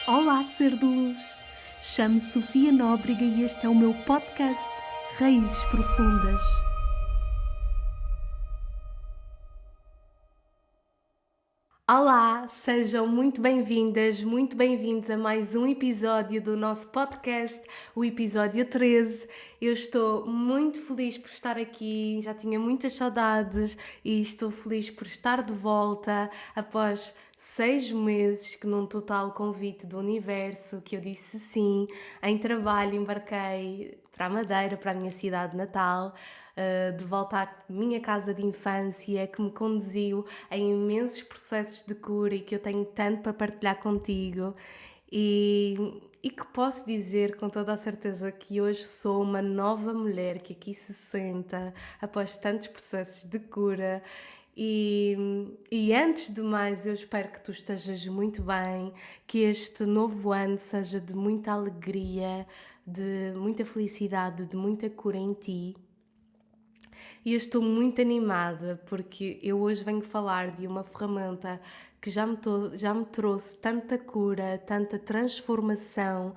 Olá, ser de luz! Chamo-me Sofia Nóbrega e este é o meu podcast Raízes Profundas. Olá, sejam muito bem-vindas, muito bem-vindos a mais um episódio do nosso podcast, o episódio 13. Eu estou muito feliz por estar aqui, já tinha muitas saudades e estou feliz por estar de volta após 6 meses que num total convite do universo, que eu disse sim, em trabalho embarquei para a Madeira, para a minha cidade natal, de volta à minha casa de infância, que me conduziu a imensos processos de cura e que eu tenho tanto para partilhar contigo e que posso dizer com toda a certeza que hoje sou uma nova mulher que aqui se senta após tantos processos de cura. E antes de mais, eu espero que tu estejas muito bem, que este novo ano seja de muita alegria, de muita felicidade, de muita cura em ti. E eu estou muito animada porque eu hoje venho falar de uma ferramenta que já me trouxe tanta cura, tanta transformação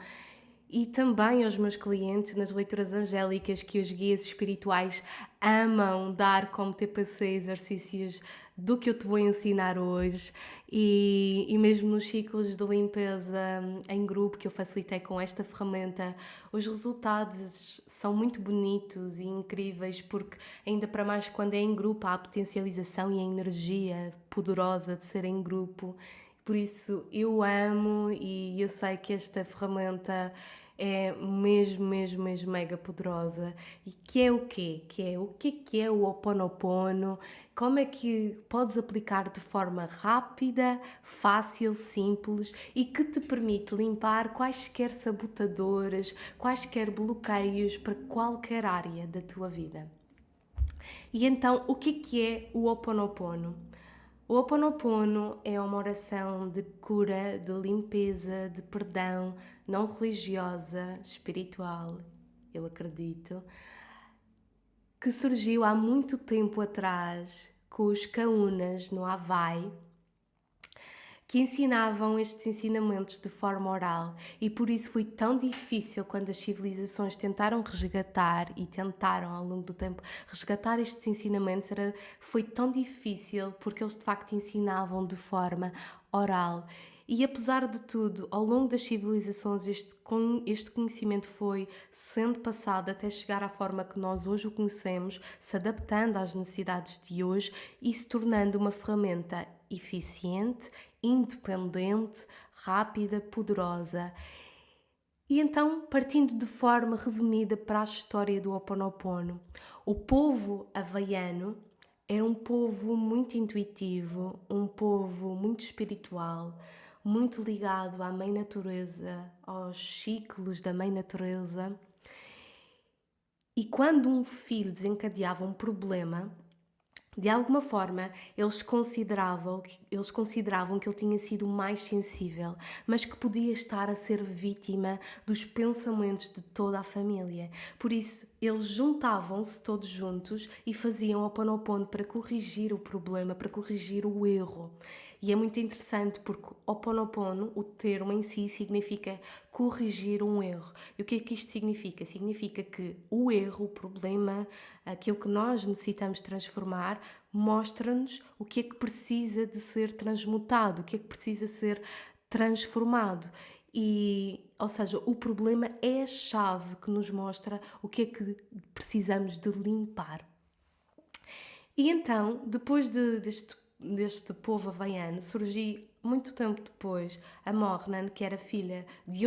e também aos meus clientes nas leituras angélicas que os guias espirituais amam dar como TPC exercícios do que eu te vou ensinar hoje e mesmo nos ciclos de limpeza em grupo que eu facilitei com esta ferramenta, os resultados são muito bonitos e incríveis porque ainda para mais quando é em grupo há a potencialização e a energia poderosa de ser em grupo. Por isso eu amo e eu sei que esta ferramenta é mesmo mega poderosa. E que é o quê? Que é o Ho'oponopono? Como é que podes aplicar de forma rápida, fácil, simples e que te permite limpar quaisquer sabotadores, quaisquer bloqueios para qualquer área da tua vida. E então, o que é o Ho'oponopono? O Ho'oponopono é uma oração de cura, de limpeza, de perdão, não religiosa, espiritual, eu acredito, que surgiu há muito tempo atrás com os Kaunas no Havaí, que ensinavam estes ensinamentos de forma oral e por isso foi tão difícil quando as civilizações tentaram resgatar e tentaram ao longo do tempo resgatar estes ensinamentos, foi tão difícil porque eles de facto ensinavam de forma oral. E apesar de tudo, ao longo das civilizações, este conhecimento foi sendo passado até chegar à forma que nós hoje o conhecemos, se adaptando às necessidades de hoje e se tornando uma ferramenta eficiente, independente, rápida, poderosa. E então, partindo de forma resumida para a história do Ho'oponopono, o povo havaiano era um povo muito intuitivo, um povo muito espiritual, muito ligado à Mãe Natureza, aos ciclos da Mãe Natureza. E quando um filho desencadeava um problema, de alguma forma, eles consideravam que ele tinha sido mais sensível, mas que podia estar a ser vítima dos pensamentos de toda a família. Por isso, eles juntavam-se todos juntos e faziam Ho'oponopono para corrigir o problema, para corrigir o erro. E é muito interessante porque Ho'oponopono, o termo em si, significa corrigir um erro. E o que é que isto significa? Significa que o erro, o problema, aquilo que nós necessitamos transformar, mostra-nos o que é que precisa de ser transmutado, o que é que precisa ser transformado. Ou seja, o problema é a chave que nos mostra o que é que precisamos de limpar. E então, depois deste povo havaiano, surgiu muito tempo depois a Mornan, que era filha de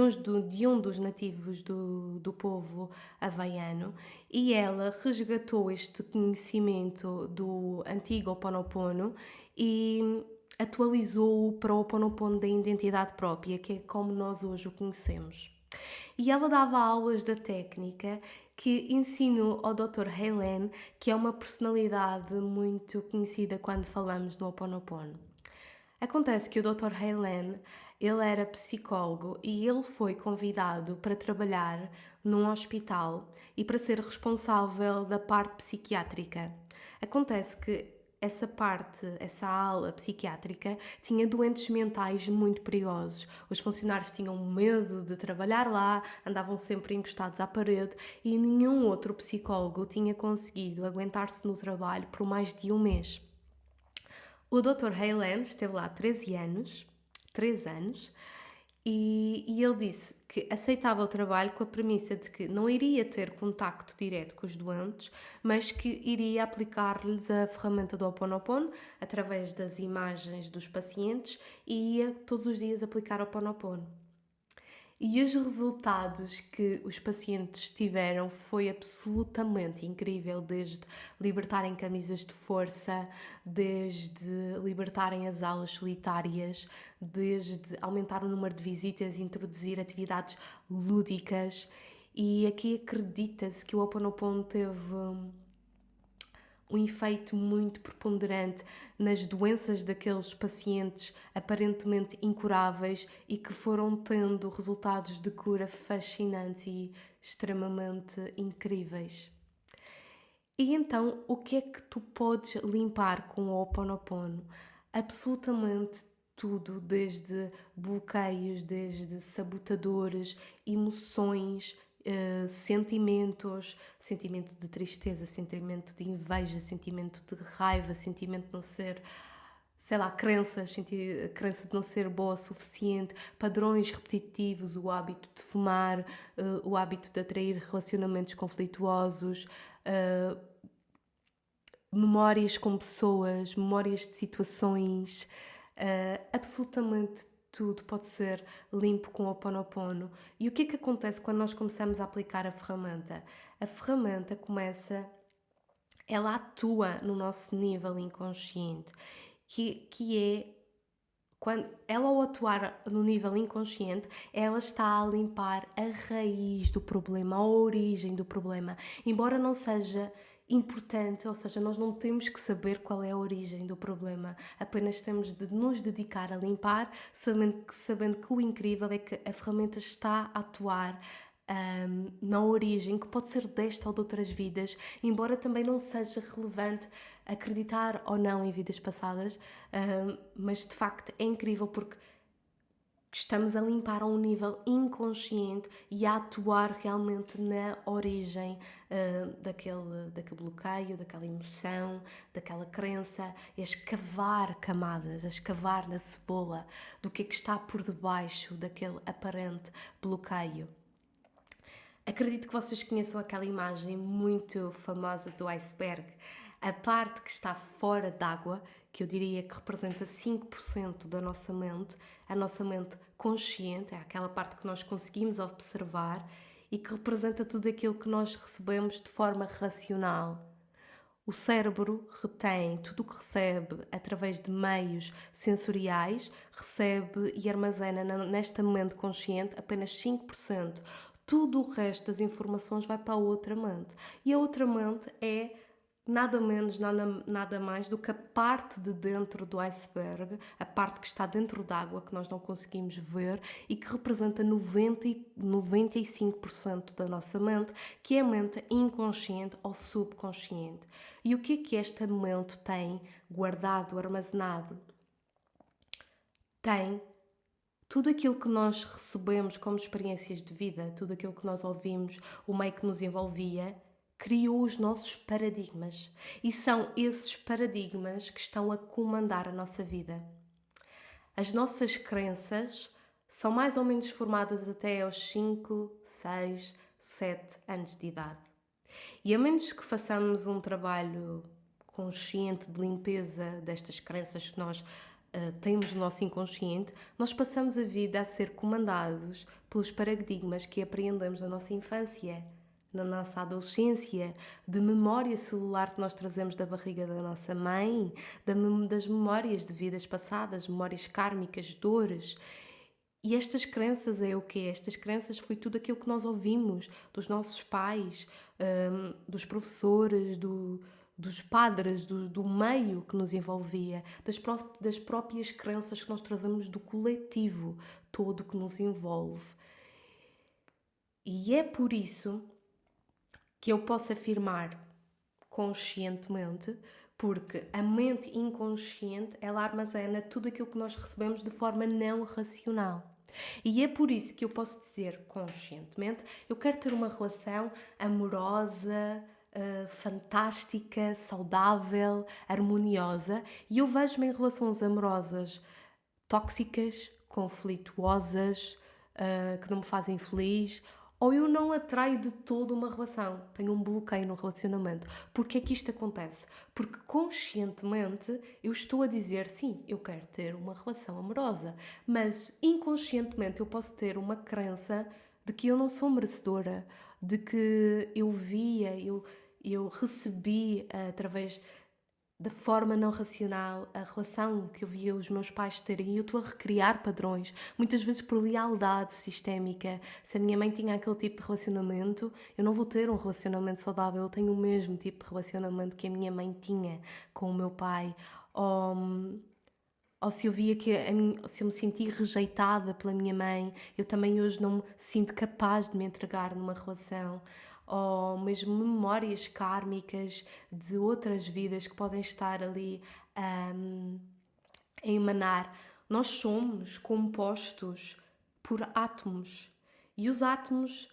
um dos nativos do povo havaiano, e ela resgatou este conhecimento do antigo Ho'oponopono e atualizou-o para o Ho'oponopono da identidade própria, que é como nós hoje o conhecemos. E ela dava aulas da técnica que ensino ao Dr. Helen, que é uma personalidade muito conhecida quando falamos no Ho'oponopono. Acontece que o Dr. Helen, ele era psicólogo e ele foi convidado para trabalhar num hospital e para ser responsável da parte psiquiátrica. Acontece que essa ala psiquiátrica tinha doentes mentais muito perigosos. Os funcionários tinham medo de trabalhar lá, andavam sempre encostados à parede e nenhum outro psicólogo tinha conseguido aguentar-se no trabalho por mais de um mês. O Dr. Heyland esteve lá 13 anos, e ele disse que aceitava o trabalho com a premissa de que não iria ter contacto direto com os doentes, mas que iria aplicar-lhes a ferramenta do Ho Oponopono através das imagens dos pacientes e ia todos os dias aplicar o Ho Oponopono. E os resultados que os pacientes tiveram foi absolutamente incrível, desde libertarem camisas de força, desde libertarem as aulas solitárias, desde aumentar o número de visitas, introduzir atividades lúdicas. E aqui acredita-se que o Ho Oponopono teve um efeito muito preponderante nas doenças daqueles pacientes aparentemente incuráveis e que foram tendo resultados de cura fascinantes e extremamente incríveis. E então, o que é que tu podes limpar com o Ho Oponopono? Absolutamente tudo, desde bloqueios, desde sabotadores, emoções, sentimento de tristeza, sentimento de inveja, sentimento de raiva, sentimento de não ser, sei lá, crença de não ser boa o suficiente, padrões repetitivos, o hábito de fumar, o hábito de atrair relacionamentos conflituosos, memórias com pessoas, memórias de situações, absolutamente tudo pode ser limpo com o Ho Oponopono. E o que é que acontece quando nós começamos a aplicar a ferramenta? A ferramenta ela atua no nosso nível inconsciente, que é, quando ela, ao atuar no nível inconsciente, ela está a limpar a raiz do problema, a origem do problema, embora não seja importante, ou seja, nós não temos que saber qual é a origem do problema, apenas temos de nos dedicar a limpar, sabendo que o incrível é que a ferramenta está a atuar na origem, que pode ser desta ou de outras vidas, embora também não seja relevante acreditar ou não em vidas passadas, mas de facto é incrível porque estamos a limpar a um nível inconsciente e a atuar realmente na origem daquele bloqueio, daquela emoção, daquela crença, a escavar camadas, a escavar na cebola do que é que está por debaixo daquele aparente bloqueio. Acredito que vocês conheçam aquela imagem muito famosa do iceberg, a parte que está fora d'água, que eu diria que representa 5% da nossa mente, a nossa mente consciente, é aquela parte que nós conseguimos observar e que representa tudo aquilo que nós recebemos de forma racional. O cérebro retém tudo o que recebe através de meios sensoriais, recebe e armazena nesta mente consciente apenas 5%. Tudo o resto das informações vai para a outra mente. E a outra mente é nada menos, nada mais do que a parte de dentro do iceberg, a parte que está dentro d'água, que nós não conseguimos ver e que representa 95% da nossa mente, que é a mente inconsciente ou subconsciente. E o que é que esta mente tem guardado, armazenado? Tem tudo aquilo que nós recebemos como experiências de vida, tudo aquilo que nós ouvimos, o meio que nos envolvia, criou os nossos paradigmas. E são esses paradigmas que estão a comandar a nossa vida. As nossas crenças são mais ou menos formadas até aos 5, 6, 7 anos de idade. E a menos que façamos um trabalho consciente de limpeza destas crenças que nós temos no nosso inconsciente, nós passamos a vida a ser comandados pelos paradigmas que apreendemos na nossa infância, na nossa adolescência, de memória celular que nós trazemos da barriga da nossa mãe, das memórias de vidas passadas, memórias kármicas, dores. E estas crenças é o quê? Estas crenças foi tudo aquilo que nós ouvimos dos nossos pais, dos professores, dos padres, do meio que nos envolvia, das próprias crenças que nós trazemos do coletivo todo que nos envolve. E é por isso que eu posso afirmar conscientemente, Porque a mente inconsciente, ela armazena tudo aquilo que nós recebemos de forma não racional. E é por isso que eu posso dizer conscientemente, eu quero ter uma relação amorosa, fantástica, saudável, harmoniosa, e eu vejo-me em relações amorosas tóxicas, conflituosas, que não me fazem feliz, ou eu não atraio de todo uma relação, tenho um bloqueio no relacionamento. Porquê é que isto acontece? Porque conscientemente eu estou a dizer, sim, eu quero ter uma relação amorosa, mas inconscientemente eu posso ter uma crença de que eu não sou merecedora, de que eu recebi através da forma não racional, a relação que eu via os meus pais terem, e eu estou a recriar padrões, muitas vezes por lealdade sistémica. Se a minha mãe tinha aquele tipo de relacionamento, eu não vou ter um relacionamento saudável, eu tenho o mesmo tipo de relacionamento que a minha mãe tinha com o meu pai. Ou se eu via que se eu me senti rejeitada pela minha mãe, eu também hoje não me sinto capaz de me entregar numa relação. Ou mesmo memórias kármicas de outras vidas que podem estar ali a emanar. Nós somos compostos por átomos. E os átomos,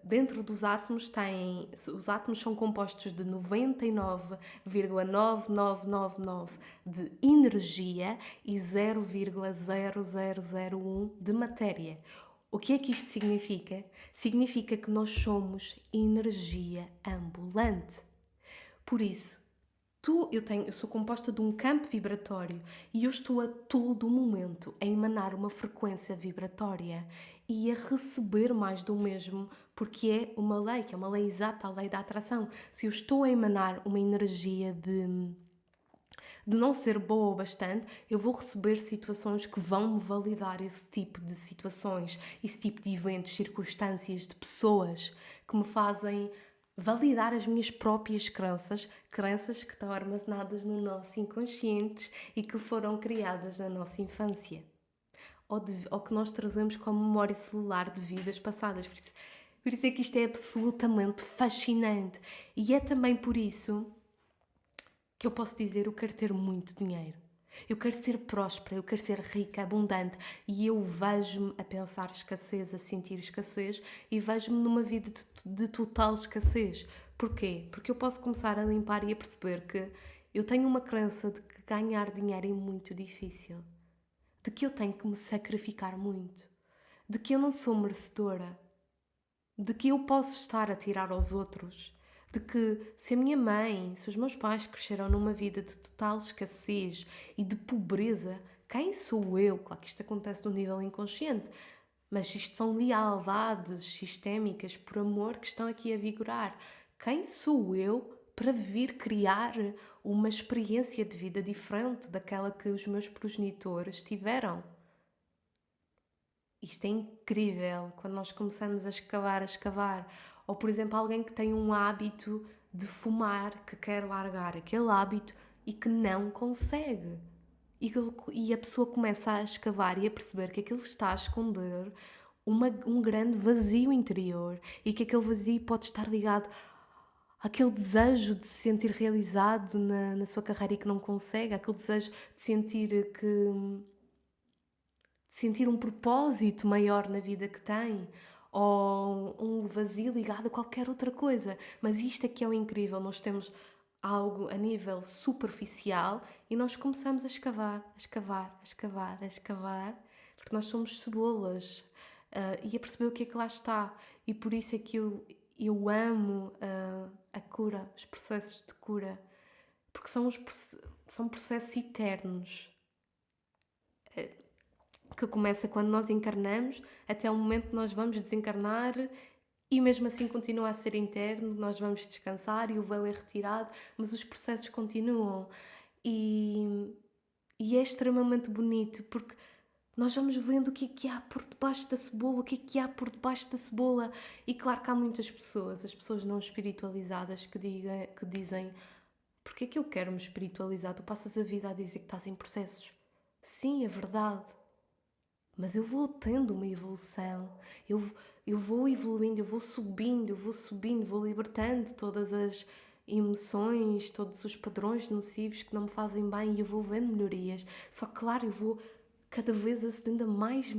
dentro dos átomos, os átomos são compostos de 99,9999 de energia e 0,0001 de matéria. O que é que isto significa? Significa que nós somos energia ambulante. Por isso, eu sou composta de um campo vibratório e eu estou a todo momento a emanar uma frequência vibratória e a receber mais do mesmo, porque é uma lei, que é uma lei exata, a lei da atração. Se eu estou a emanar uma energia de não ser boa o bastante, eu vou receber situações que vão me validar esse tipo de situações, esse tipo de eventos, circunstâncias, de pessoas que me fazem validar as minhas próprias crenças, crenças que estão armazenadas no nosso inconsciente e que foram criadas na nossa infância. Ou que nós trazemos como memória celular de vidas passadas. Por isso é que isto é absolutamente fascinante. E é também por isso que eu posso dizer, eu quero ter muito dinheiro. Eu quero ser próspera, eu quero ser rica, abundante, e eu vejo-me a pensar escassez, a sentir escassez, e vejo-me numa vida de total escassez. Porquê? Porque eu posso começar a limpar e a perceber que eu tenho uma crença de que ganhar dinheiro é muito difícil, de que eu tenho que me sacrificar muito, de que eu não sou merecedora, de que eu posso estar a tirar aos outros, de que se a minha mãe, se os meus pais cresceram numa vida de total escassez e de pobreza, quem sou eu? Claro que isto acontece no nível inconsciente, mas isto são lealdades sistémicas por amor que estão aqui a vigorar. Quem sou eu para vir criar uma experiência de vida diferente daquela que os meus progenitores tiveram? Isto é incrível quando nós começamos a escavar. Ou, por exemplo, alguém que tem um hábito de fumar, que quer largar aquele hábito e que não consegue. E a pessoa começa a escavar e a perceber que aquilo está a esconder um grande vazio interior e que aquele vazio pode estar ligado àquele desejo de se sentir realizado na sua carreira e que não consegue, aquele desejo de sentir um propósito maior na vida que tem, ou um vazio ligado a qualquer outra coisa. Mas isto é que é o incrível, nós temos algo a nível superficial e nós começamos a escavar, porque nós somos cebolas, e a perceber o que é que lá está. E por isso é que eu amo a cura, os processos de cura, porque são processos eternos, que começa quando nós encarnamos até o momento que nós vamos desencarnar, e mesmo assim continua a ser interno, nós vamos descansar e o véu é retirado, mas os processos continuam. E é extremamente bonito porque nós vamos vendo o que há por debaixo da cebola, o que há por debaixo da cebola. E claro que há muitas pessoas, as pessoas não espiritualizadas, que dizem: porque é que eu quero me espiritualizar? Tu passas a vida a dizer que estás em processos. Sim, é verdade. Mas eu vou tendo uma evolução, eu vou evoluindo, eu vou subindo, vou libertando todas emoções, todos os padrões nocivos que não me fazem bem, e eu vou vendo melhorias. Só que, claro, eu vou cada vez acedendo a mais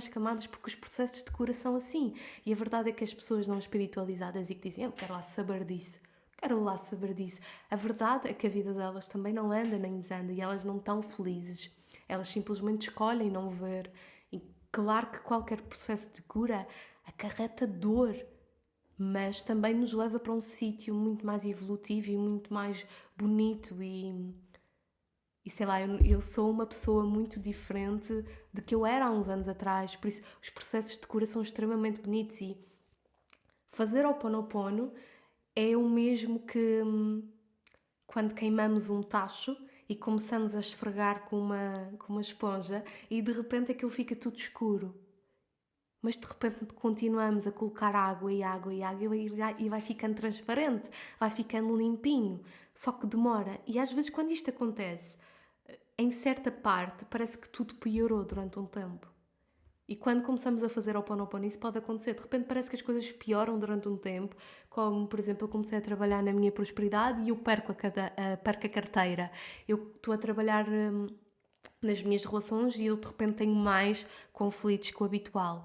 camadas, porque os processos de cura são assim. E a verdade é que as pessoas não espiritualizadas e que dizem, eu quero lá saber disso, quero lá saber disso. A verdade é que a vida delas também não anda nem desanda, e elas não estão felizes. Elas simplesmente escolhem não ver. E claro que qualquer processo de cura acarreta dor, mas também nos leva para um sítio muito mais evolutivo e muito mais bonito. E sei lá, eu sou uma pessoa muito diferente de que eu era há uns anos atrás, por isso os processos de cura são extremamente bonitos. E fazer Ho'oponopono é o mesmo que quando queimamos um tacho e começamos a esfregar com uma esponja, e de repente aquilo fica tudo escuro. Mas de repente continuamos a colocar água e água e água e vai ficando transparente, vai ficando limpinho. Só que demora. E às vezes, quando isto acontece, em certa parte, parece que tudo piorou durante um tempo. E quando começamos a fazer Ho'oponopono, isso pode acontecer. De repente parece que as coisas pioram durante um tempo, como, por exemplo, eu comecei a trabalhar na minha prosperidade e eu perco a carteira. Eu estou a trabalhar nas minhas relações e eu, de repente, tenho mais conflitos que o habitual.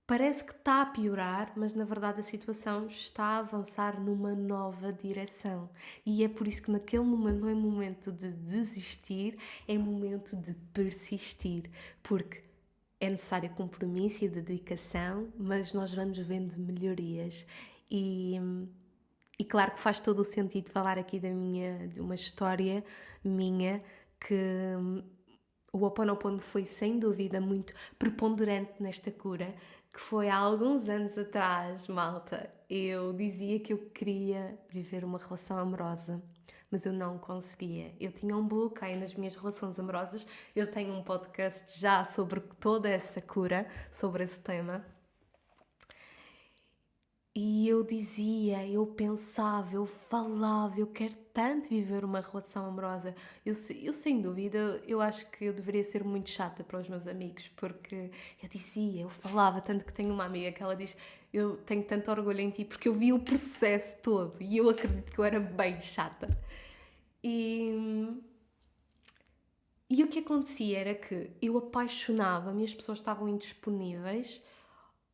Parece que está a piorar, mas na verdade a situação está a avançar numa nova direção. E é por isso que naquele momento não é momento de desistir, é momento de persistir. Porque é necessário compromisso e dedicação, mas nós vamos vendo melhorias. E claro que faz todo o sentido falar aqui de uma história minha que o Ho'oponopono foi sem dúvida muito preponderante nesta cura, que foi há alguns anos atrás, malta. Eu dizia que eu queria viver uma relação amorosa, mas eu não conseguia. Eu tinha um bloqueio nas minhas relações amorosas. Eu tenho um podcast já sobre toda essa cura, sobre esse tema. E eu dizia, eu pensava, eu falava, eu quero tanto viver uma relação amorosa. Eu sem dúvida, eu acho que eu deveria ser muito chata para os meus amigos, porque eu dizia, eu falava, tanto que tenho uma amiga que ela diz, eu tenho tanto orgulho em ti, porque eu vi o processo todo e eu acredito que eu era bem chata. E, e o que acontecia era que eu apaixonava-me e as pessoas estavam indisponíveis,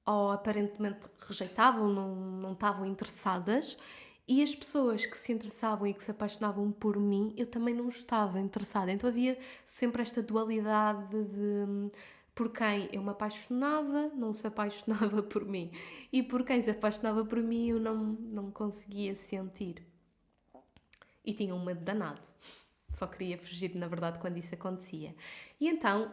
ou aparentemente rejeitavam, não estavam interessadas, e as pessoas que se interessavam e que se apaixonavam por mim, eu também não estava interessada. Então havia sempre esta dualidade de por quem eu me apaixonava, não se apaixonava por mim, e por quem se apaixonava por mim eu não conseguia sentir. E tinha um medo danado. Só queria fugir, na verdade, quando isso acontecia. E então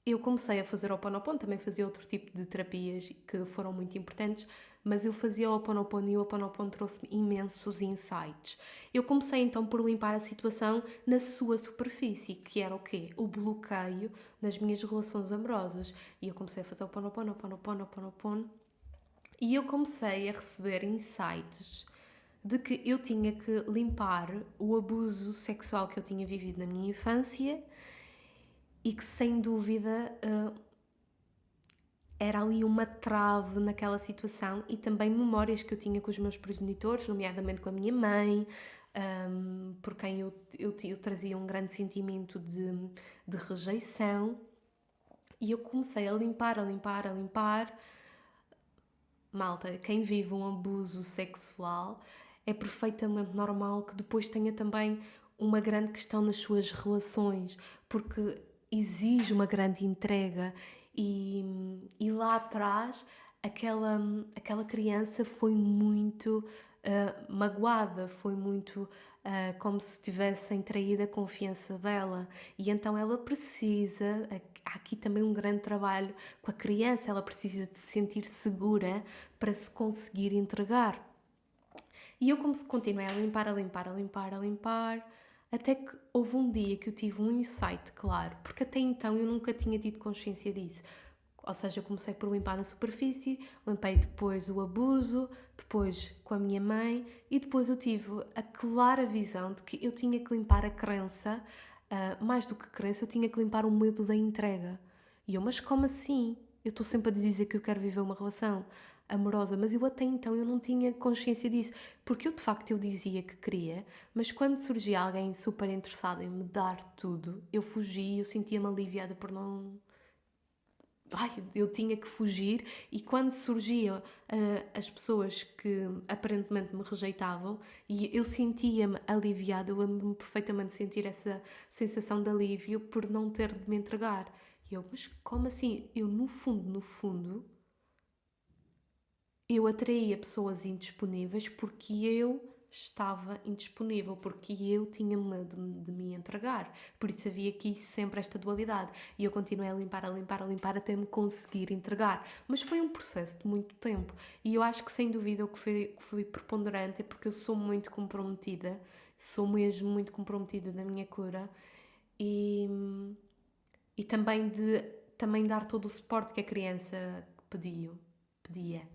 eu comecei a fazer Ho'oponopono, também fazia outro tipo de terapias que foram muito importantes, mas eu fazia Ho'oponopono e o Ho'oponopono trouxe-me imensos insights. Eu comecei então por limpar a situação na sua superfície, que era o quê? O bloqueio nas minhas relações amorosas. E eu comecei a fazer Ho'oponopono, Ho'oponopono, Ho'oponopono, e eu comecei a receber insights de que eu tinha que limpar o abuso sexual que eu tinha vivido na minha infância e que sem dúvida era ali uma trave naquela situação, e também memórias que eu tinha com os meus progenitores, nomeadamente com a minha mãe, por quem eu trazia um grande sentimento de rejeição, e eu comecei a limpar. Malta, quem vive um abuso sexual é perfeitamente normal que depois tenha também uma grande questão nas suas relações, porque exige uma grande entrega e lá atrás aquela criança foi muito magoada, foi muito como se tivessem traído a confiança dela, e então ela precisa, há aqui também um grande trabalho com a criança, ela precisa de se sentir segura para se conseguir entregar. E eu continuei a limpar, até que houve um dia que eu tive um insight claro, porque até então eu nunca tinha tido consciência disso. Ou seja, eu comecei por limpar na superfície, limpei depois o abuso, depois com a minha mãe, e depois eu tive a clara visão de que eu tinha que limpar a crença, mais do que crença, eu tinha que limpar o medo da entrega. E eu, mas como assim? Eu estou sempre a dizer que eu quero viver uma relação. amorosa, mas eu até então eu não tinha consciência disso, porque eu de facto eu dizia que queria, mas quando surgia alguém super interessado em me dar tudo, eu fugia e eu sentia-me aliviada por não... Ai, eu tinha que fugir, e quando surgiam as pessoas que aparentemente me rejeitavam e eu sentia-me aliviada, eu lembro-me perfeitamente de sentir essa sensação de alívio por não ter de me entregar. E eu, mas como assim? Eu no fundo, eu atraía pessoas indisponíveis porque eu estava indisponível, porque eu tinha medo de me entregar. Por isso havia aqui sempre esta dualidade. E eu continuei a limpar até me conseguir entregar. Mas foi um processo de muito tempo. E eu acho que sem dúvida o que foi preponderante é porque eu sou muito comprometida. Sou mesmo muito comprometida na minha cura. E, e também de também dar todo o suporte que a criança pedia.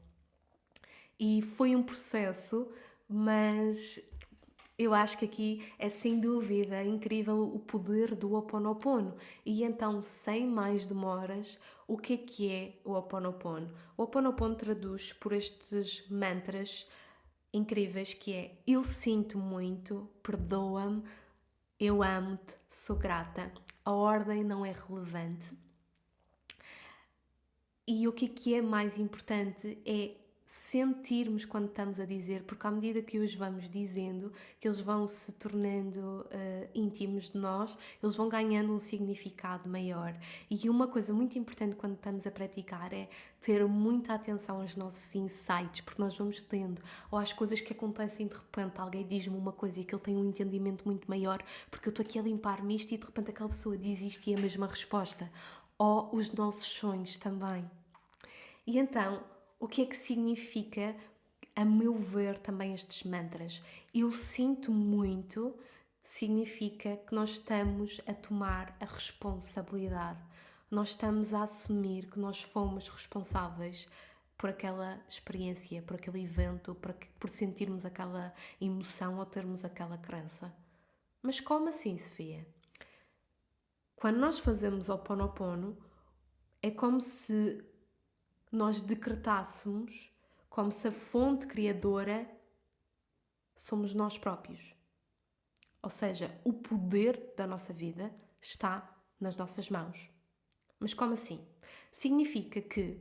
E foi um processo, mas eu acho que aqui é sem dúvida incrível o poder do Ho'oponopono. E então, sem mais demoras, o que é o Ho'oponopono? O Ho'oponopono traduz por estes mantras incríveis que é: eu sinto muito, perdoa-me, eu amo-te, sou grata. A ordem não é relevante. E o que é mais importante é sentirmos quando estamos a dizer, porque à medida que os vamos dizendo, que eles vão se tornando íntimos de nós, eles vão ganhando um significado maior. E uma coisa muito importante quando estamos a praticar é ter muita atenção aos nossos insights, porque nós vamos tendo, ou às coisas que acontecem de repente, alguém diz-me uma coisa e que ele tem um entendimento muito maior, porque eu estou aqui a limpar-me isto e de repente aquela pessoa diz isto e é a mesma resposta. Ou os nossos sonhos também. E então, o que é que significa, a meu ver, também estes mantras? Eu sinto muito, significa que nós estamos a tomar a responsabilidade. Nós estamos a assumir que nós fomos responsáveis por aquela experiência, por aquele evento, por sentirmos aquela emoção ou termos aquela crença. Mas como assim, Sofia? Quando nós fazemos o Ho'oponopono, é como se nós decretássemos como se a fonte criadora somos nós próprios. Ou seja, o poder da nossa vida está nas nossas mãos. Mas como assim? Significa que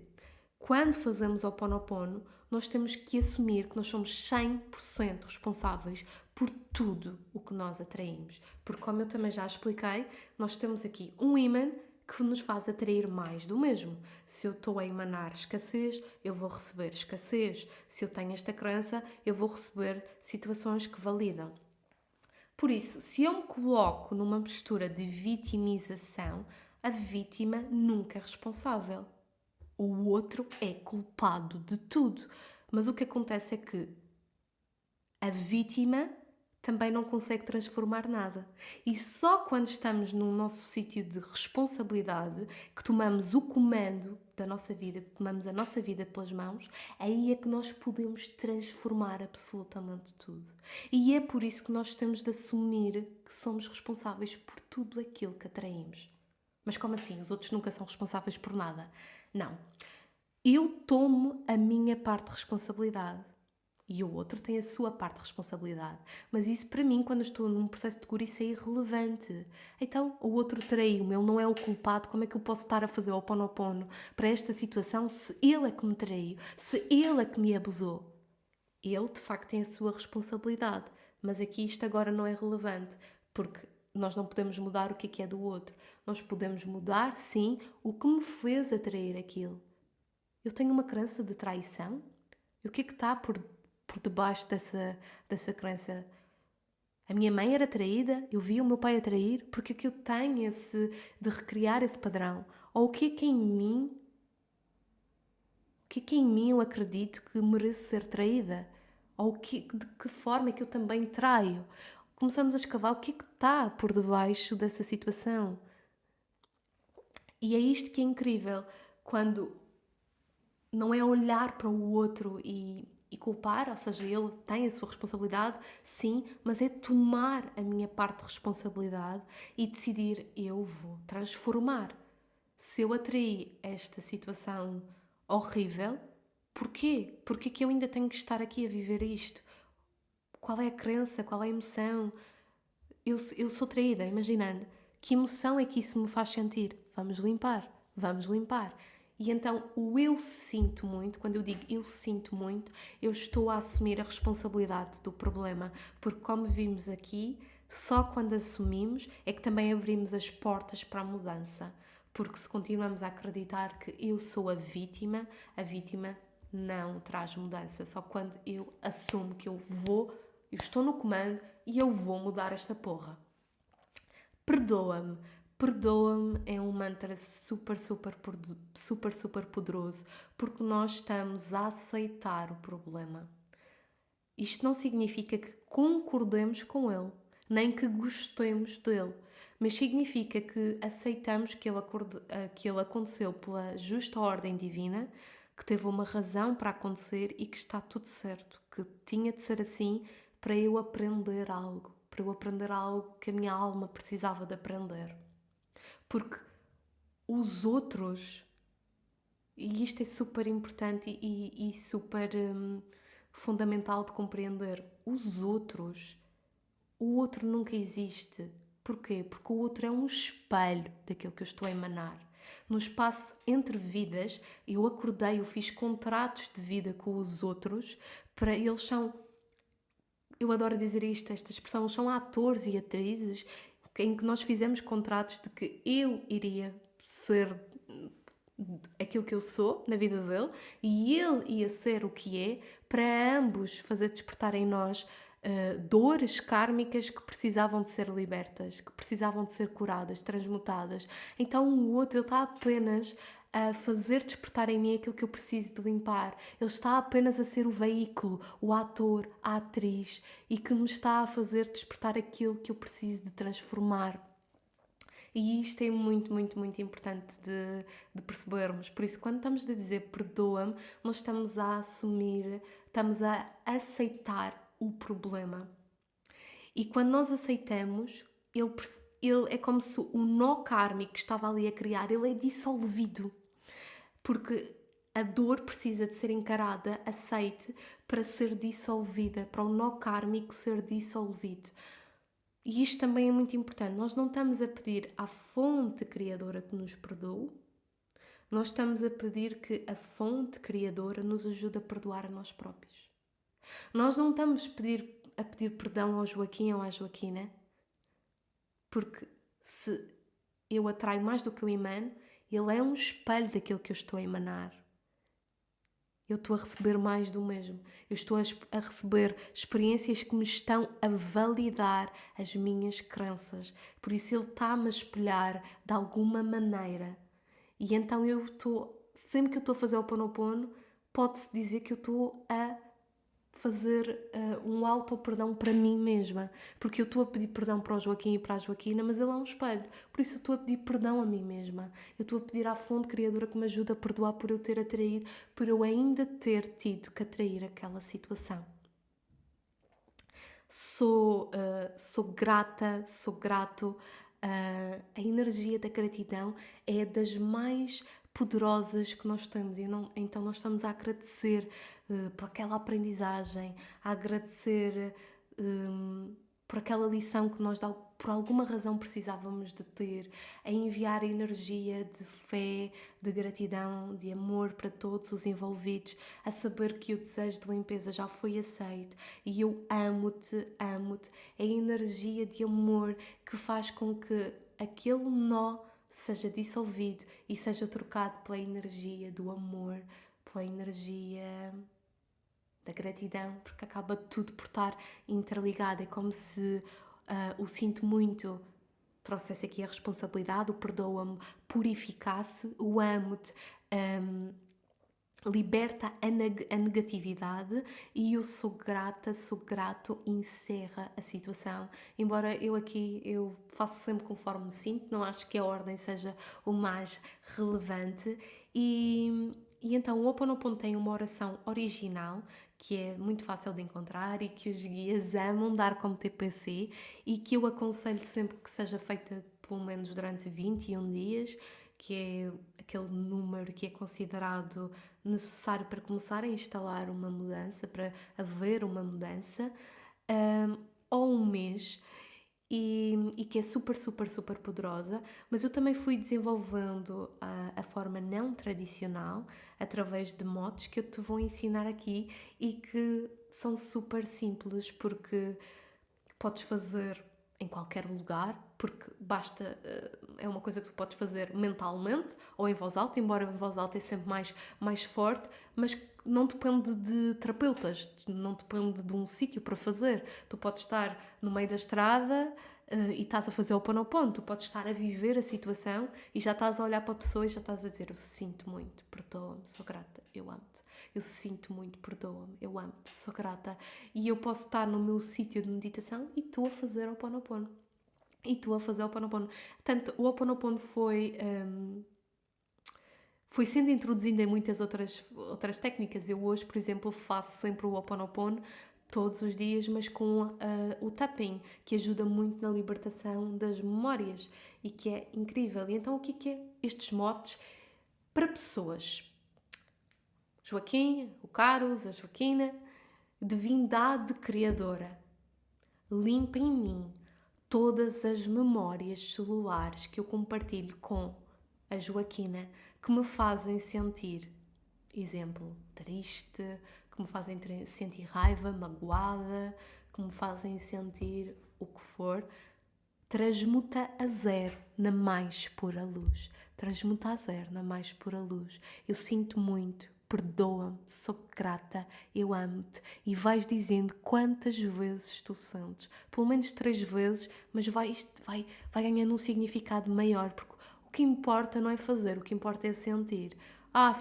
quando fazemos o Ho'oponopono, nós temos que assumir que nós somos 100% responsáveis por tudo o que nós atraímos. Porque, como eu também já expliquei, nós temos aqui um ímã que nos faz atrair mais do mesmo. Se eu estou a emanar escassez, eu vou receber escassez. Se eu tenho esta crença, eu vou receber situações que validam. Por isso, se eu me coloco numa postura de vitimização, a vítima nunca é responsável. O outro é culpado de tudo. Mas o que acontece é que a vítima também não consegue transformar nada. E só quando estamos no nosso sítio de responsabilidade, que tomamos o comando da nossa vida, que tomamos a nossa vida pelas mãos, aí é que nós podemos transformar absolutamente tudo. E é por isso que nós temos de assumir que somos responsáveis por tudo aquilo que atraímos. Mas como assim? Os outros nunca são responsáveis por nada? Não. Eu tomo a minha parte de responsabilidade e o outro tem a sua parte de responsabilidade. Mas isso, para mim, quando eu estou num processo de cura, isso é irrelevante. Então, o outro traiu-me, ele não é o culpado, como é que eu posso estar a fazer o Ho'oponopono para esta situação se ele é que me traiu, se ele é que me abusou? Ele, de facto, tem a sua responsabilidade. Mas aqui isto agora não é relevante, porque nós não podemos mudar o que é do outro. Nós podemos mudar, sim, o que me fez atrair aquilo. Eu tenho uma crença de traição? E o que é que está por debaixo dessa crença? A minha mãe era traída, eu via o meu pai a trair, porque é que eu tenho de recriar esse padrão? Ou o que é que em mim, eu acredito que mereço ser traída? Ou de que forma é que eu também traio? Começamos a escavar o que é que está por debaixo dessa situação. E é isto que é incrível, quando não é olhar para o outro e culpar, ou seja, ele tem a sua responsabilidade, sim, mas é tomar a minha parte de responsabilidade e decidir, eu vou transformar. Se eu atraí esta situação horrível, Porquê? Porquê que eu ainda tenho que estar aqui a viver isto? Qual é a crença? Qual é a emoção? Eu sou traída, imaginando. Que emoção é que isso me faz sentir? Vamos limpar, vamos limpar. E então o eu sinto muito, quando eu digo eu sinto muito, eu estou a assumir a responsabilidade do problema. Porque como vimos aqui, só quando assumimos é que também abrimos as portas para a mudança. Porque se continuamos a acreditar que eu sou a vítima não traz mudança. Só quando eu assumo que eu estou no comando e eu vou mudar esta porra. Perdoa-me. Perdoa-me é um mantra super, super, super, super poderoso porque nós estamos a aceitar o problema. Isto não significa que concordemos com ele, nem que gostemos dele, mas significa que aceitamos que ele aconteceu pela justa ordem divina, que teve uma razão para acontecer e que está tudo certo, que tinha de ser assim para eu aprender algo que a minha alma precisava de aprender. Porque os outros, e isto é super importante e super fundamental de compreender, o outro nunca existe. Porquê? Porque o outro é um espelho daquilo que eu estou a emanar. No espaço entre vidas, eu acordei, eu fiz contratos de vida com os outros, para eles são, eu adoro dizer isto, esta expressão, são atores e atrizes em que nós fizemos contratos de que eu iria ser aquilo que eu sou na vida dele e ele ia ser o que é, para ambos fazer despertar em nós dores kármicas que precisavam de ser libertas, que precisavam de ser curadas, transmutadas. Então o outro, ele está apenas a fazer despertar em mim aquilo que eu preciso de limpar. Ele está apenas a ser o veículo, o ator, a atriz, e que me está a fazer despertar aquilo que eu preciso de transformar. E isto é muito, muito, muito importante de percebermos. Por isso, quando estamos a dizer perdoa-me, nós estamos a assumir, estamos a aceitar o problema. E quando nós aceitamos, ele é como se o nó kármico que estava ali a criar, ele é dissolvido. Porque a dor precisa de ser encarada, aceite, para ser dissolvida, para o nó kármico ser dissolvido. E isto também é muito importante. Nós não estamos a pedir à fonte criadora que nos perdoe, nós estamos a pedir que a fonte criadora nos ajude a perdoar a nós próprios. Nós não estamos a pedir perdão ao Joaquim ou à Joaquina, porque se eu atraio mais do que eu emano, ele é um espelho daquilo que eu estou a emanar. Eu estou a receber mais do mesmo. Eu estou a receber experiências que me estão a validar as minhas crenças. Por isso ele está-me a espelhar de alguma maneira. E então sempre que eu estou a fazer o Ho'oponopono, pode-se dizer que eu estou a fazer um auto-perdão para mim mesma. Porque eu estou a pedir perdão para o Joaquim e para a Joaquina, mas ele é um espelho. Por isso eu estou a pedir perdão a mim mesma. Eu estou a pedir à fonte criadora que me ajude a perdoar por eu ter atraído, por eu ainda ter tido que atrair aquela situação. Sou grata, sou grato. A energia da gratidão é das mais poderosas que nós temos e então nós estamos a agradecer por aquela aprendizagem, a agradecer por aquela lição que nós por alguma razão precisávamos de ter, a enviar energia de fé, de gratidão, de amor para todos os envolvidos, a saber que o desejo de limpeza já foi aceito e eu amo-te, amo-te. É a energia de amor que faz com que aquele nó seja dissolvido e seja trocado pela energia do amor, pela energia da gratidão, porque acaba tudo por estar interligado. É como se o sinto muito trouxesse aqui a responsabilidade, o perdoa-me purificasse, o amo-te liberta a negatividade e eu sou grata, sou grato, encerra a situação. Embora eu faço sempre conforme me sinto, não acho que a ordem seja o mais relevante. E então o Ho Oponopono tem uma oração original que é muito fácil de encontrar e que os guias amam dar como TPC e que eu aconselho sempre que seja feita pelo menos durante 21 dias, que é aquele número que é considerado necessário para começar a instalar uma mudança, para haver uma mudança, ou um mês, e que é super, super, super poderosa, mas eu também fui desenvolvendo a forma não tradicional através de modos que eu te vou ensinar aqui e que são super simples, porque podes fazer em qualquer lugar, porque basta, é uma coisa que tu podes fazer mentalmente ou em voz alta, embora em voz alta é sempre mais forte, mas não depende de terapeutas, não depende de um sítio para fazer. Tu podes estar no meio da estrada e estás a fazer o Ho'oponopono, tu podes estar a viver a situação e já estás a olhar para a pessoa e já estás a dizer: eu sinto muito, perdoa-me, sou grata, eu amo-te. Eu sinto muito, perdoa-me, eu amo-te, sou grata. E eu posso estar no meu sítio de meditação e estou a fazer o Ho'oponopono. E estou a fazer o Ho'oponopono. Portanto, o Ho'oponopono foi sendo introduzido em muitas outras técnicas. Eu hoje, por exemplo, faço sempre o Ho'oponopono todos os dias, mas com o tapping, que ajuda muito na libertação das memórias e que é incrível. E então, o que é estes motes para pessoas? Joaquim, o Carlos, a Joaquina, divindade criadora, limpa em mim todas as memórias celulares que eu compartilho com a Joaquina que me fazem sentir, exemplo, triste, que me fazem sentir raiva, magoada, que me fazem sentir o que for. Transmuta a zero na mais pura luz. Transmuta a zero na mais pura luz. Eu sinto muito, perdoa-me, sou grata, eu amo-te. E vais dizendo quantas vezes tu sentes. Pelo menos 3 vezes, mas vai ganhando um significado maior, porque o que importa não é fazer, o que importa é sentir.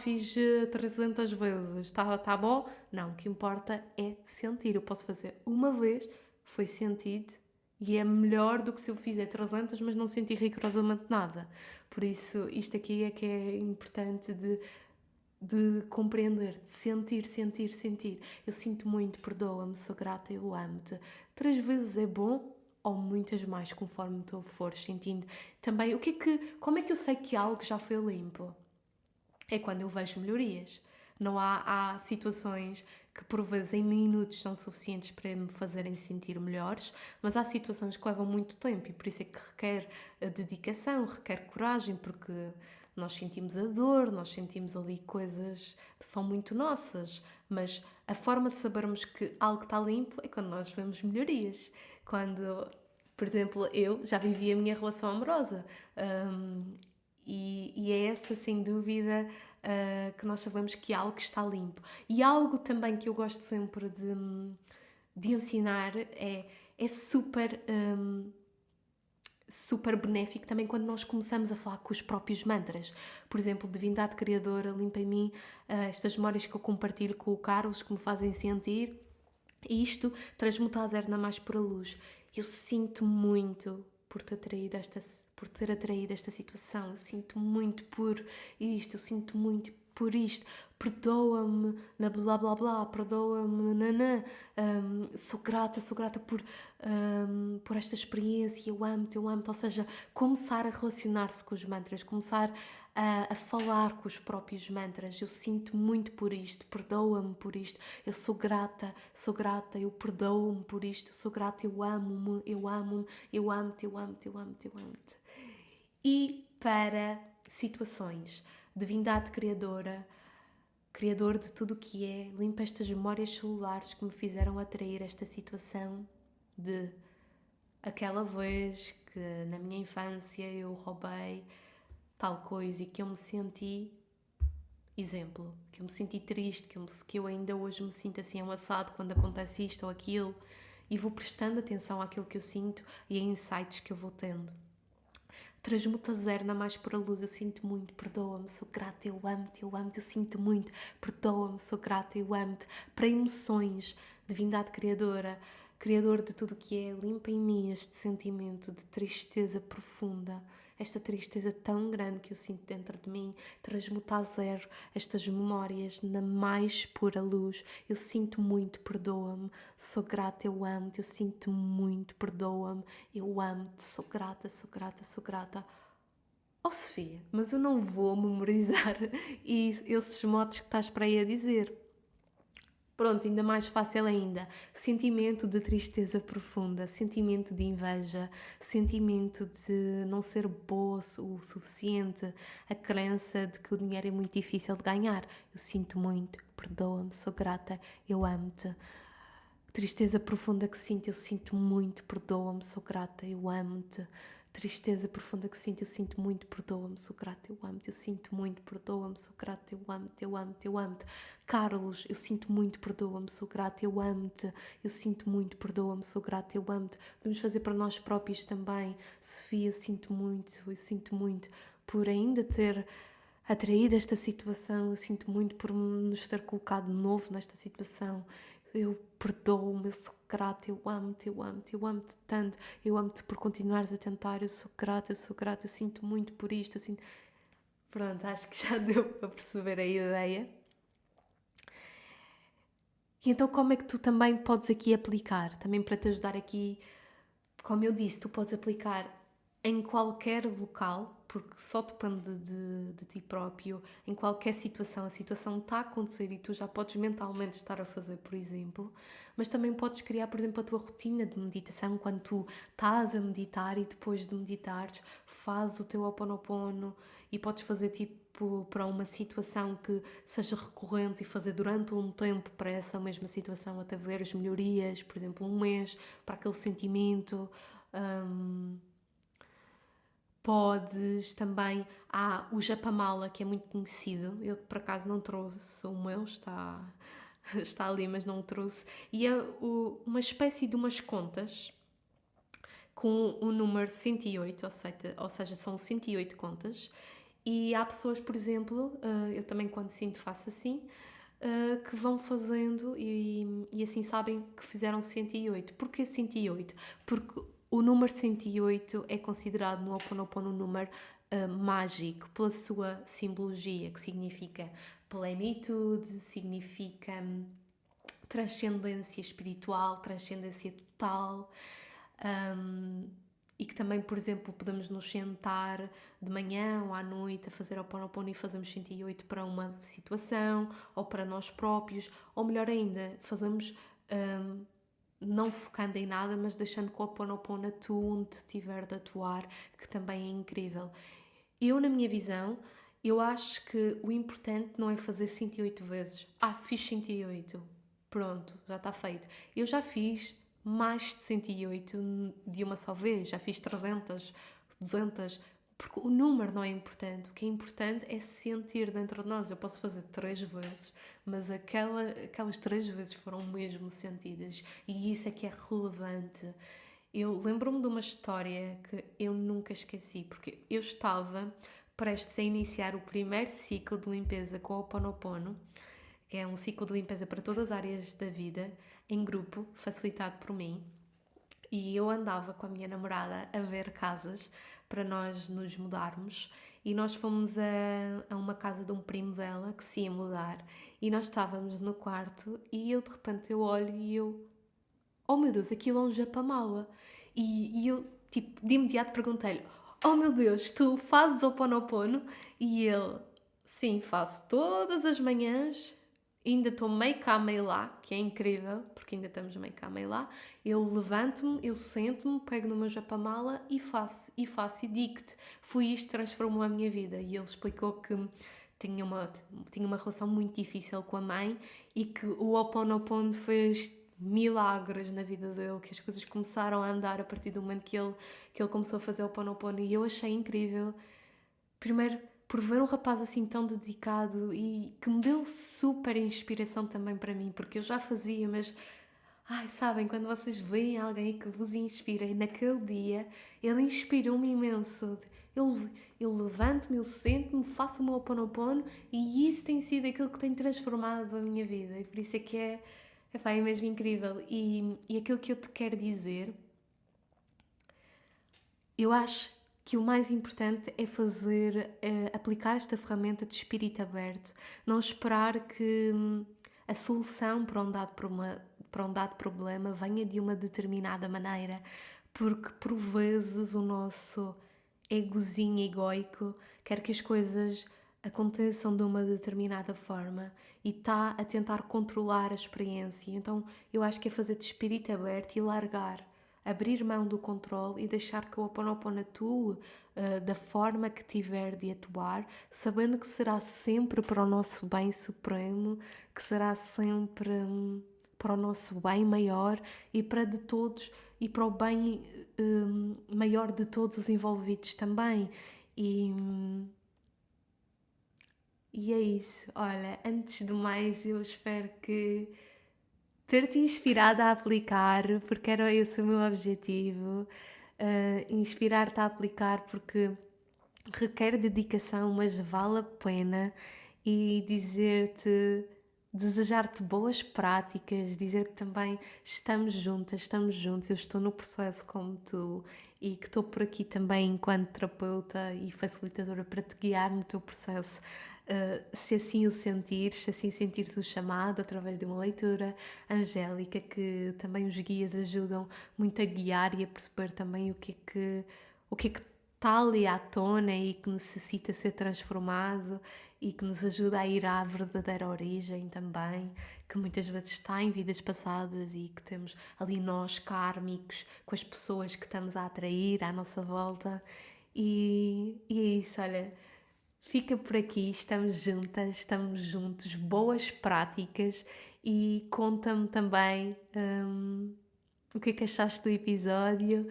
Fiz 300 vezes, está bom? Não, o que importa é sentir. Eu posso fazer uma vez, foi sentido, e é melhor do que se eu fizer 300, mas não sentir rigorosamente nada. Por isso, isto aqui é que é importante de compreender, de sentir. Eu sinto muito, perdoa-me, sou grata, eu amo-te. 3 vezes é bom, ou muitas mais, conforme tu fores sentindo. Também, como é que eu sei que algo já foi limpo? É quando eu vejo melhorias. Não há situações que por vezes em minutos são suficientes para me fazerem sentir melhores, mas há situações que levam muito tempo e por isso é que requer dedicação, requer coragem, porque nós sentimos a dor, nós sentimos ali coisas que são muito nossas, mas a forma de sabermos que algo está limpo é quando nós vemos melhorias. Quando, por exemplo, eu já vivi a minha relação amorosa, e é essa, sem dúvida, que nós sabemos que algo está limpo. E algo também que eu gosto sempre de ensinar é super, super benéfico também quando nós começamos a falar com os próprios mantras. Por exemplo, divindade criadora, limpa em mim estas memórias que eu compartilho com o Carlos, que me fazem sentir. E isto transmuta a zero na mais pura luz. Eu sinto muito por ter atraído esta situação. Eu sinto muito por isto, eu sinto muito por isto. Perdoa-me, na blá blá blá, perdoa-me, nanã. Sou grata por esta experiência, eu amo-te. Ou seja, começar a relacionar-se com os mantras, começar a falar com os próprios mantras. Eu sinto muito por isto, perdoa-me por isto, eu sou grata, eu perdoo-me por isto, sou grata, eu amo-me, eu amo-me, eu amo-te, eu amo-te, eu amo-te, eu amo-te. E para situações, divindade criadora, criador de tudo o que é, limpa estas memórias celulares que me fizeram atrair esta situação de aquela vez que na minha infância eu roubei tal coisa e que eu me senti, exemplo, que eu me senti triste, que eu ainda hoje me sinto assim amassado quando acontece isto ou aquilo, e vou prestando atenção àquilo que eu sinto e a insights que eu vou tendo. Transmuta zero na mais pura luz. Eu sinto muito, perdoa-me, sou grata, eu amo-te, eu sinto muito, perdoa-me, sou grata, eu amo-te. Para emoções, divindade criadora, criador de tudo o que é, limpa em mim este sentimento de tristeza profunda, esta tristeza tão grande que eu sinto dentro de mim. Transmuta a zero estas memórias na mais pura luz. Eu sinto muito, perdoa-me, sou grata, eu amo-te, eu sinto muito, perdoa-me, eu amo-te, sou grata, sou grata, sou grata. Oh Sofia, mas eu não vou memorizar esses motes que estás para aí a dizer. Pronto, ainda mais fácil ainda. Sentimento de tristeza profunda, sentimento de inveja, sentimento de não ser boa o suficiente, a crença de que o dinheiro é muito difícil de ganhar. Eu sinto muito, perdoa-me, sou grata, eu amo-te. Tristeza profunda que sinto, eu sinto muito, perdoa-me, sou grata, eu amo-te. Tristeza profunda que sinto, eu sinto muito, perdoa-me, sou grata, eu amo-te. Eu sinto muito, perdoa-me, sou grata, eu amo-te, eu amo-te, eu amo-te. Carlos, eu sinto muito, perdoa-me, sou grata, eu amo-te. Eu sinto muito, perdoa-me, sou grata, eu amo-te. Podemos fazer para nós próprios também. Sofia, eu sinto muito por ainda ter atraído esta situação, eu sinto muito por nos ter colocado de novo nesta situação. Eu perdoo-me, eu sou grata, eu amo-te, eu amo-te, eu amo-te tanto, eu amo-te por continuares a tentar, eu sou grata, eu sinto muito por isto, eu sinto... Pronto, acho que já deu para perceber a ideia. E então como é que tu também podes aqui aplicar? Também para te ajudar aqui, como eu disse, tu podes aplicar em qualquer local, porque só depende de ti próprio, em qualquer situação, a situação está a acontecer e tu já podes mentalmente estar a fazer, por exemplo, mas também podes criar, por exemplo, a tua rotina de meditação quando tu estás a meditar e depois de meditares fazes o teu Ho'oponopono e podes fazer tipo para uma situação que seja recorrente e fazer durante um tempo para essa mesma situação até ver as melhorias, por exemplo, um mês para aquele sentimento. hum, Podes também. Há o Japamala, que é muito conhecido. Eu por acaso não trouxe o meu, está ali, mas não o trouxe. E é uma espécie de umas contas com o número 108, ou seja, são 108 contas. E há pessoas, por exemplo, eu também quando sinto faço assim, que vão fazendo e assim sabem que fizeram 108. Porquê 108? Porque o número 108 é considerado no Ho Oponopono um número mágico pela sua simbologia, que significa plenitude, significa transcendência espiritual, transcendência total. Um, e que também, por exemplo, podemos nos sentar de manhã ou à noite a fazer Ho Oponopono e fazemos 108 para uma situação ou para nós próprios, ou melhor ainda, fazemos não focando em nada, mas deixando que o Ho Oponopono atue onde tiver de atuar, que também é incrível. Eu, na minha visão, eu acho que o importante não é fazer 108 vezes. Fiz 108. Pronto, já está feito. Eu já fiz mais de 108 de uma só vez. Já fiz 300, 200. Porque o número não é importante. O que é importante é sentir dentro de nós. Eu posso fazer 3 vezes, mas aquelas 3 vezes foram mesmo sentidas. E isso é que é relevante. Eu lembro-me de uma história que eu nunca esqueci, porque eu estava prestes a iniciar o primeiro ciclo de limpeza com o Ho Oponopono, que é um ciclo de limpeza para todas as áreas da vida, em grupo, facilitado por mim. E eu andava com a minha namorada a ver casas para nós nos mudarmos. E nós fomos a uma casa de um primo dela que se ia mudar. E nós estávamos no quarto e eu de repente eu olho e eu... Oh meu Deus, aquilo é um japamala. E eu, tipo, de imediato perguntei-lhe: Oh meu Deus, tu fazes Ho Oponopono? E ele: Sim, faço todas as manhãs. Ainda estou meio cá, meio lá, que é incrível, porque ainda estamos meio cá, meio lá. Eu levanto-me, eu sento-me, pego no meu japamala e faço, e digo-te: Foi isto que transformou a minha vida. E ele explicou que tinha uma relação muito difícil com a mãe e que o Ho Oponopono fez milagres na vida dele, que as coisas começaram a andar a partir do momento que ele começou a fazer o Ho Oponopono. E eu achei incrível, primeiro por ver um rapaz assim tão dedicado e que me deu super inspiração também para mim, porque eu já fazia, mas sabem, quando vocês veem alguém que vos inspira, e naquele dia ele inspirou-me imenso. Eu levanto-me, eu sento-me, faço o meu Ho Oponopono e isso tem sido aquilo que tem transformado a minha vida. E por isso é que é mesmo incrível. E aquilo que eu te quero dizer, eu acho que o mais importante é aplicar esta ferramenta de espírito aberto. Não esperar que a solução para um dado problema venha de uma determinada maneira, porque por vezes o nosso egozinho egoico, quer que as coisas aconteçam de uma determinada forma e está a tentar controlar a experiência. Então eu acho que é fazer de espírito aberto e largar, abrir mão do controle e deixar que o Ho'oponopono atue da forma que tiver de atuar, sabendo que será sempre para o nosso bem supremo, que será sempre para o nosso bem maior e para de todos e para o bem maior de todos os envolvidos também. E, e é isso. Olha, antes de mais, eu espero que ter-te inspirado a aplicar, porque era esse o meu objetivo. Inspirar-te a aplicar, porque requer dedicação, mas vale a pena. E dizer-te, desejar-te boas práticas, dizer que também estamos juntas, estamos juntos, eu estou no processo como tu e que estou por aqui também enquanto terapeuta e facilitadora para te guiar no teu processo. Se assim o sentires, se assim sentires o chamado através de uma leitura angélica, que também os guias ajudam muito a guiar e a perceber também o que é que está ali à tona e que necessita ser transformado e que nos ajuda a ir à verdadeira origem também, que muitas vezes está em vidas passadas e que temos ali nós kármicos com as pessoas que estamos a atrair à nossa volta. E é isso, olha, fica por aqui, estamos juntas, estamos juntos, boas práticas e conta-me também o que é que achaste do episódio.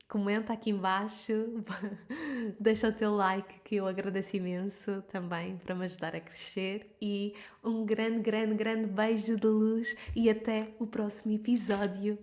Comenta aqui embaixo, deixa o teu like que eu agradeço imenso também para me ajudar a crescer e um grande, grande, grande beijo de luz e até o próximo episódio.